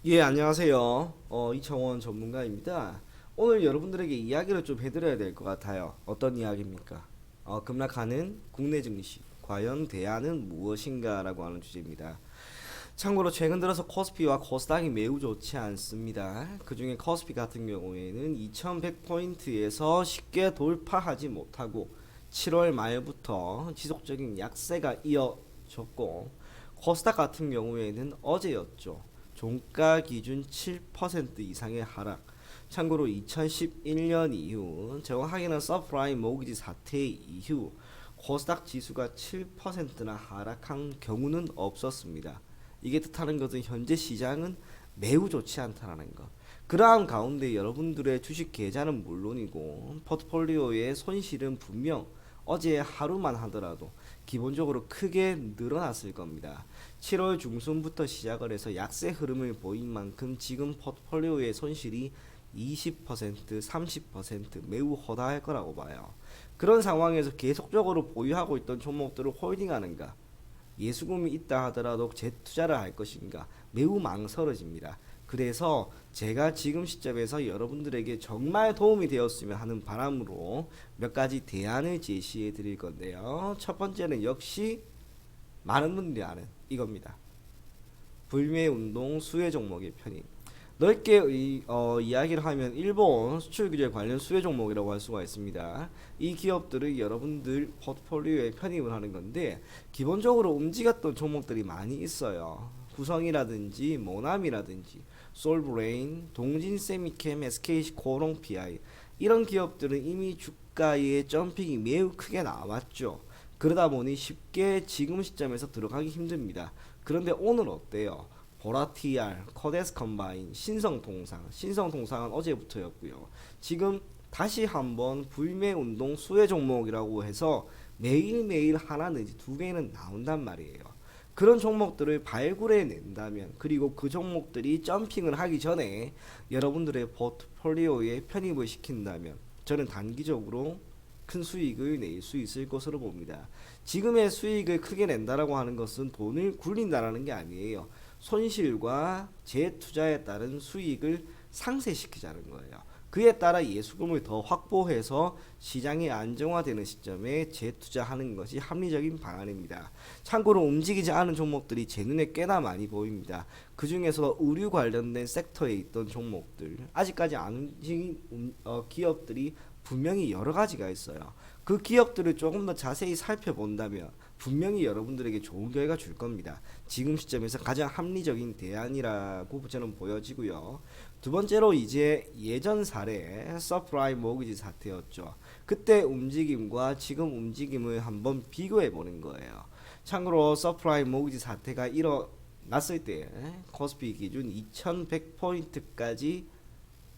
예, 안녕하세요. 이청원 전문가입니다. 오늘 여러분들에게 이야기를 좀 해드려야 될 것 같아요. 어떤 이야기입니까? 급락하는 국내 증시, 과연 대안은 무엇인가? 라고 하는 주제입니다. 참고로 최근 들어서 코스피와 코스닥이 매우 좋지 않습니다. 그 중에 코스피 같은 경우에는 2100포인트에서 쉽게 돌파하지 못하고 7월 말부터 지속적인 약세가 이어졌고, 코스닥 같은 경우에는 어제였죠. 종가 기준 7% 이상의 하락. 참고로 2011년 이후, 정확하게는 서프라임 모기지 사태 이후 코스닥 지수가 7%나 하락한 경우는 없었습니다. 이게 뜻하는 것은 현재 시장은 매우 좋지 않다는 것. 그러한 가운데 여러분들의 주식 계좌는 물론이고 포트폴리오의 손실은 분명 어제 하루만 하더라도 기본적으로 크게 늘어났을 겁니다. 7월 중순부터 시작을 해서 약세 흐름을 보인 만큼 지금 포트폴리오의 손실이 20%, 30% 매우 허다할 거라고 봐요. 그런 상황에서 계속적으로 보유하고 있던 종목들을 홀딩하는가, 예수금이 있다 하더라도 재투자를 할 것인가 매우 망설여집니다. 그래서 제가 지금 시점에서 여러분들에게 정말 도움이 되었으면 하는 바람으로 몇 가지 대안을 제시해 드릴 건데요. 첫 번째는 역시 많은 분들이 아는 이겁니다. 불매운동 수혜 종목의 편입. 넓게 이야기를 하면 일본 수출 규제 관련 수혜 종목이라고 할 수가 있습니다. 이 기업들을 여러분들 포트폴리오에 편입을 하는 건데, 기본적으로 움직였던 종목들이 많이 있어요. 구성이라든지 모남이라든지 솔브레인, 동진세미캠, SK코롱 PI, 이런 기업들은 이미 주가의 점핑이 매우 크게 나왔죠. 그러다 보니 쉽게 지금 시점에서 들어가기 힘듭니다. 그런데 오늘 어때요? 보라TR, 커데스 컴바인, 신성통상은 어제부터였고요. 지금 다시 한번 불매운동 수혜 종목이라고 해서 매일매일 하나 내지 두 개는 나온단 말이에요. 그런 종목들을 발굴해 낸다면, 그리고 그 종목들이 점핑을 하기 전에 여러분들의 포트폴리오에 편입을 시킨다면, 저는 단기적으로 큰 수익을 낼 수 있을 것으로 봅니다. 지금의 수익을 크게 낸다라고 하는 것은 돈을 굴린다라는 게 아니에요. 손실과 재투자에 따른 수익을 상쇄시키자는 거예요. 그에 따라 예수금을 더 확보해서 시장이 안정화되는 시점에 재투자하는 것이 합리적인 방안입니다. 참고로 움직이지 않은 종목들이 제 눈에 꽤나 많이 보입니다. 그 중에서 의류 관련된 섹터에 있던 종목들, 아직까지 안 움직인 기업들이 분명히 여러 가지가 있어요. 그 기업들을 조금 더 자세히 살펴본다면 분명히 여러분들에게 좋은 결과 줄 겁니다. 지금 시점에서 가장 합리적인 대안이라고 저는 보여지고요. 두 번째로 이제 예전 사례 서프라임 모기지 사태였죠. 그때 움직임과 지금 움직임을 한번 비교해 보는 거예요. 참고로 서프라임 모기지 사태가 일어났을 때 코스피 기준 2100포인트까지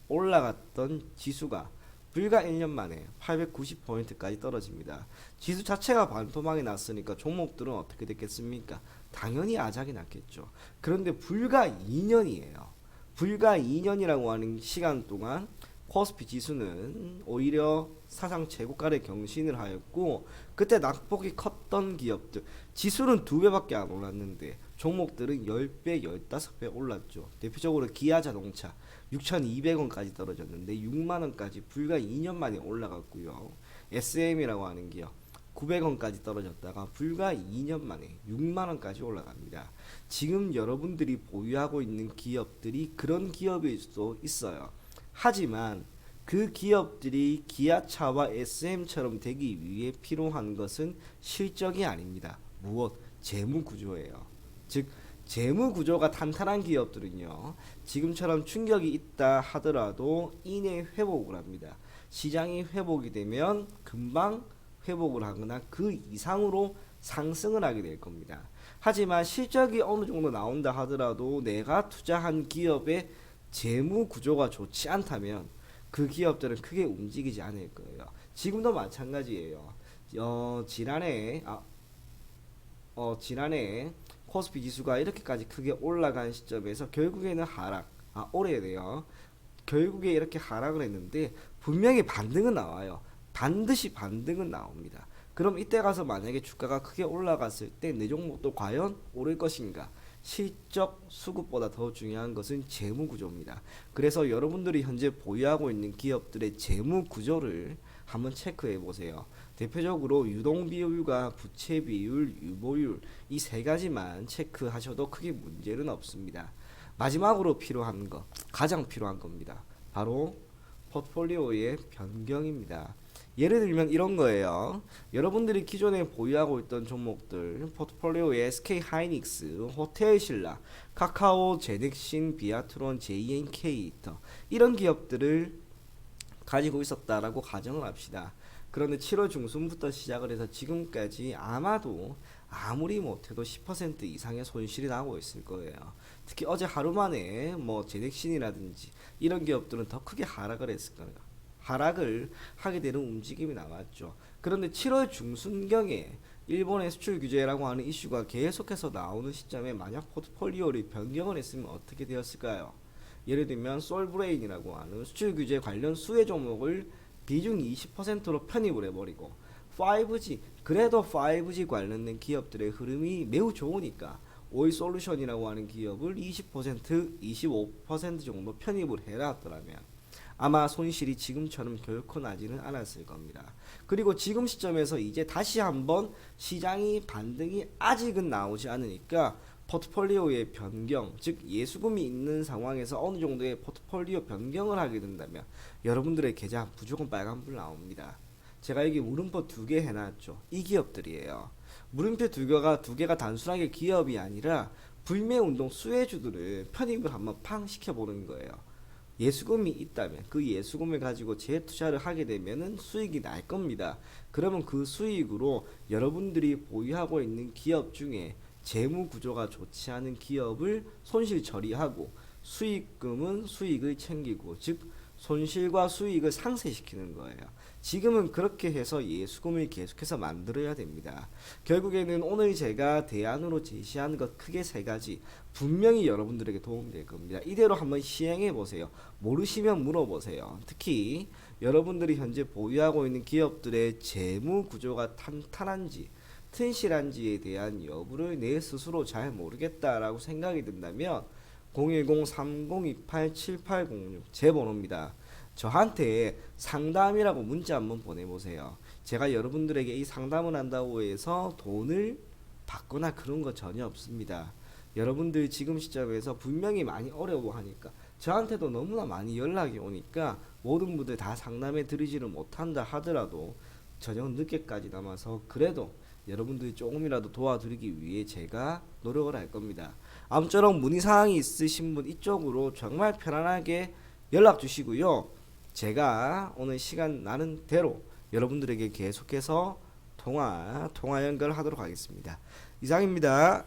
올라갔던 지수가 불과 1년 만에 890포인트까지 떨어집니다. 지수 자체가 반토막이 났으니까 종목들은 어떻게 됐겠습니까? 당연히 아작이 났겠죠. 그런데 불과 2년이에요. 불과 2년이라고 하는 시간 동안 코스피 지수는 오히려 사상 최고가를 경신을 하였고, 그때 낙폭이 컸던 기업들, 지수는 2배밖에 안 올랐는데 종목들은 10배, 15배 올랐죠. 대표적으로 기아자동차 6,200원까지 떨어졌는데 6만원까지 불과 2년 만에 올라갔고요. SM이라고 하는 기업 900원까지 떨어졌다가 불과 2년 만에 6만원까지 올라갑니다. 지금 여러분들이 보유하고 있는 기업들이 그런 기업일 수도 있어요. 하지만 그 기업들이 기아차와 SM처럼 되기 위해 필요한 것은 실적이 아닙니다. 무엇? 재무 구조예요. 즉 재무 구조가 탄탄한 기업들은요, 지금처럼 충격이 있다 하더라도 이내 회복을 합니다. 시장이 회복이 되면 금방 회복을 하거나 그 이상으로 상승을 하게 될 겁니다. 하지만 실적이 어느 정도 나온다 하더라도 내가 투자한 기업의 재무 구조가 좋지 않다면 그 기업들은 크게 움직이지 않을 거예요. 지금도 마찬가지예요. 지난해 코스피 지수가 이렇게까지 크게 올라간 시점에서 결국에는 올해래요. 결국에 이렇게 하락을 했는데 분명히 반등은 나와요. 반드시 반등은 나옵니다. 그럼 이때 가서 만약에 주가가 크게 올라갔을 때 내 종목도 과연 오를 것인가? 실적 수급보다 더 중요한 것은 재무 구조입니다. 그래서 여러분들이 현재 보유하고 있는 기업들의 재무 구조를 한번 체크해 보세요. 대표적으로 유동 비율과 부채 비율, 유보율 이 세 가지만 체크하셔도 크게 문제는 없습니다. 마지막으로 필요한 거, 가장 필요한 겁니다. 바로 포트폴리오의 변경입니다. 예를 들면 이런 거예요. 여러분들이 기존에 보유하고 있던 종목들 포트폴리오에 SK 하이닉스, 호텔신라, 카카오, 제넥신, 비아트론, JNK 이런 기업들을 가지고 있었다라고 가정을 합시다. 그런데 7월 중순부터 시작을 해서 지금까지 아마도 아무리 못해도 10% 이상의 손실이 나고 있을 거예요. 특히 어제 하루 만에 뭐 제넥신이라든지 이런 기업들은 더 크게 하락을 했을 거예요. 하락을 하게 되는 움직임이 나왔죠. 그런데 7월 중순경에 일본의 수출 규제라고 하는 이슈가 계속해서 나오는 시점에 만약 포트폴리오를 변경을 했으면 어떻게 되었을까요? 예를 들면 솔브레인이라고 하는 수출 규제 관련 수혜 종목을 비중 20%로 편입을 해버리고 5G 그래도 5G 관련된 기업들의 흐름이 매우 좋으니까 오이솔루션이라고 하는 기업을 20% 25% 정도 편입을 해놨더라면 아마 손실이 지금처럼 결코 나지는 않았을 겁니다. 그리고 지금 시점에서 이제 다시 한번 시장이 반등이 아직은 나오지 않으니까 포트폴리오의 변경, 즉 예수금이 있는 상황에서 어느 정도의 포트폴리오 변경을 하게 된다면 여러분들의 계좌 무조건 빨간불 나옵니다. 제가 여기 물음표 2개 해놨죠. 이 기업들이에요. 물음표 두 개가 단순하게 기업이 아니라 불매운동 수혜주들을 편입을 한번 팡 시켜보는 거예요. 예수금이 있다면 그 예수금을 가지고 재투자를 하게 되면은 수익이 날 겁니다. 그러면 그 수익으로 여러분들이 보유하고 있는 기업 중에 재무 구조가 좋지 않은 기업을 손실 처리하고 수익금은 수익을 챙기고 즉 손실과 수익을 상쇄시키는 거예요. 지금은 그렇게 해서 예수금을 계속해서 만들어야 됩니다. 결국에는 오늘 제가 대안으로 제시한 것 크게 세 가지 분명히 여러분들에게 도움될 겁니다. 이대로 한번 시행해 보세요. 모르시면 물어보세요. 특히 여러분들이 현재 보유하고 있는 기업들의 재무 구조가 탄탄한지 튼실한지에 대한 여부를 내 스스로 잘 모르겠다라고 생각이 든다면 010-3028-7806 제 번호입니다. 저한테 상담이라고 문자 한번 보내보세요. 제가 여러분들에게 이 상담을 한다고 해서 돈을 받거나 그런 거 전혀 없습니다. 여러분들 지금 시점에서 분명히 많이 어려워하니까 저한테도 너무나 많이 연락이 오니까 모든 분들 다 상담해 드리지를 못한다 하더라도 저녁 늦게까지 남아서 그래도 여러분들이 조금이라도 도와드리기 위해 제가 노력을 할 겁니다. 아무쪼록 문의사항이 있으신 분 이쪽으로 정말 편안하게 연락 주시고요. 제가 오늘 시간 나는 대로 여러분들에게 계속해서 통화 연결하도록 하겠습니다. 이상입니다.